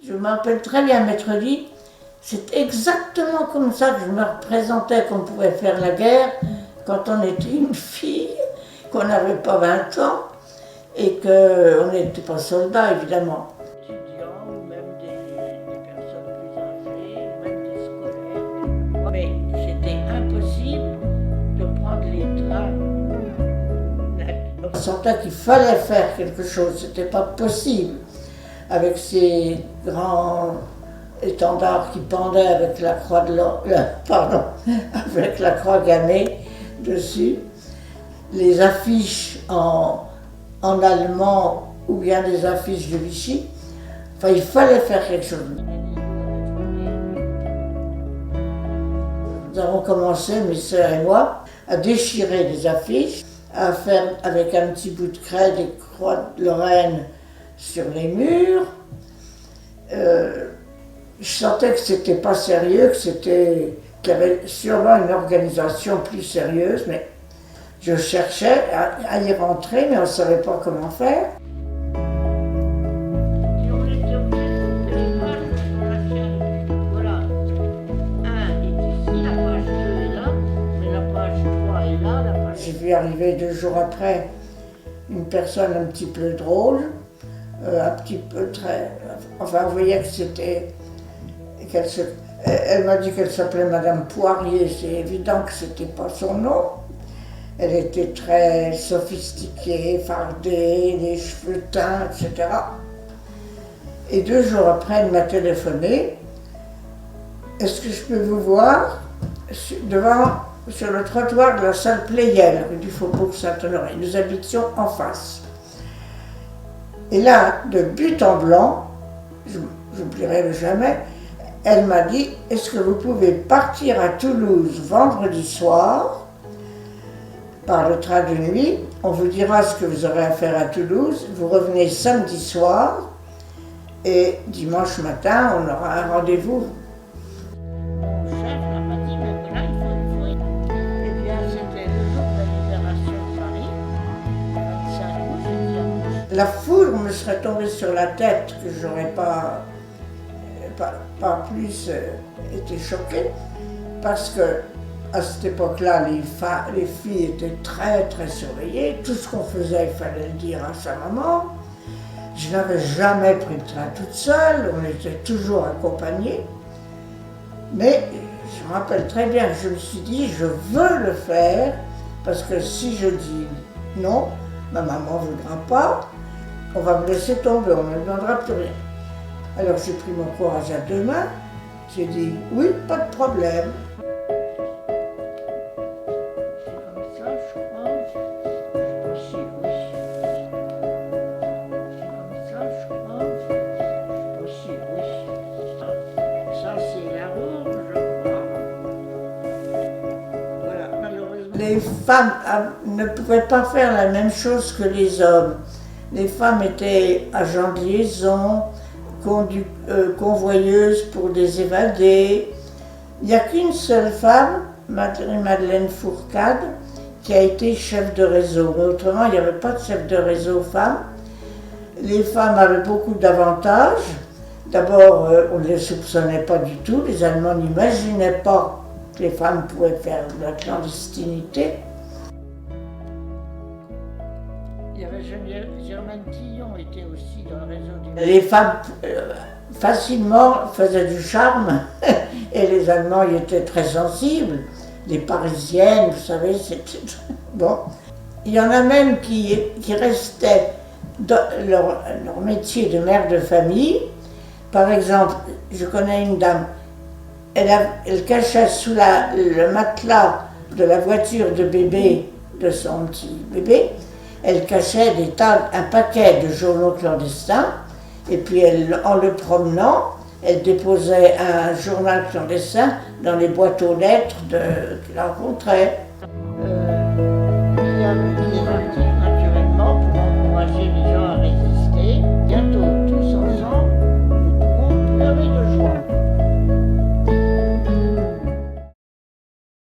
Je me rappelle très bien m'être dit, c'est exactement comme ça que je me représentais qu'on pouvait faire la guerre quand on était une fille, qu'on n'avait pas 20 ans et qu'on n'était pas soldat évidemment. Étudiants ou même des personnes plus âgées, même des scolaires. Mais c'était impossible de prendre les trains. On sentait qu'il fallait faire quelque chose, c'était pas possible. Avec ces grands étendards qui pendaient avec la croix de avec la croix gammée dessus, les affiches en allemand ou bien des affiches de Vichy. Enfin, il fallait faire quelque chose. Nous avons commencé, mes sœurs et moi, à déchirer des affiches, à faire avec un petit bout de craie des croix de Lorraine sur les murs. Je sentais que c'était pas sérieux, qu'il y avait sûrement une organisation plus sérieuse, mais je cherchais à y rentrer, mais on ne savait pas comment faire. Voilà. 1 est ici, la page 2 est là, mais la page 3 est là. J'ai vu arriver 2 jours après une personne un petit peu drôle, un petit peu très... Enfin, vous voyez que c'était... Elle m'a dit qu'elle s'appelait Madame Poirier, c'est évident que c'était pas son nom. Elle était très sophistiquée, fardée, les cheveux teints, etc. Et 2 jours après, elle m'a téléphoné. Est-ce que je peux vous voir sur le trottoir de la salle Pleyel, rue du Faubourg Saint-Honoré. Nous habitions en face. Et là, de but en blanc, je n'oublierai jamais, elle m'a dit, est-ce que vous pouvez partir à Toulouse vendredi soir par le train de nuit, on vous dira ce que vous aurez à faire à Toulouse, vous revenez samedi soir et dimanche matin, on aura un rendez-vous. Mon chef m'a dit, mais voilà, il faut... Eh bien, c'était le jour de la libération de Paris, 25 août, j'ai dit, la foudre me serait tombée sur la tête, que j'aurais pas plus été choquée, parce que à cette époque-là, les filles étaient très très surveillées. Tout ce qu'on faisait, il fallait le dire à sa maman. Je n'avais jamais pris le train toute seule, on était toujours accompagnés. Mais je me rappelle très bien que je me suis dit, je veux le faire, parce que si je dis non, ma maman ne voudra pas, on va me laisser tomber, on ne me demandera plus rien. Alors j'ai pris mon courage à 2 mains, j'ai dit oui, pas de problème. C'est comme ça, je crois. Aussi, oui. C'est comme ça, je crois. Aussi, oui. Ça, c'est la rouge, je crois. Voilà, malheureusement. Les femmes ne pouvaient pas faire la même chose que les hommes. Les femmes étaient agents de liaison, convoyeuse pour des évadés. Il n'y a qu'une seule femme, Madeleine Fourcade, qui a été chef de réseau. Mais autrement, il n'y avait pas de chef de réseau femme. Les femmes avaient beaucoup d'avantages. D'abord, on ne les soupçonnait pas du tout. Les Allemands n'imaginaient pas que les femmes pouvaient faire de la clandestinité. Il y avait Germaine Tillon était aussi dans le réseau du... Les femmes facilement faisaient du charme et les Allemands y étaient très sensibles. Les Parisiennes, vous savez, c'était... Bon. Il y en a même qui restaient dans leur métier de mère de famille. Par exemple, je connais une dame, elle cachait sous le matelas de la voiture de bébé, de son petit bébé, elle cachait un paquet de journaux clandestins, et puis en le promenant, elle déposait un journal clandestin dans les boîtes aux lettres qu'elle rencontrait.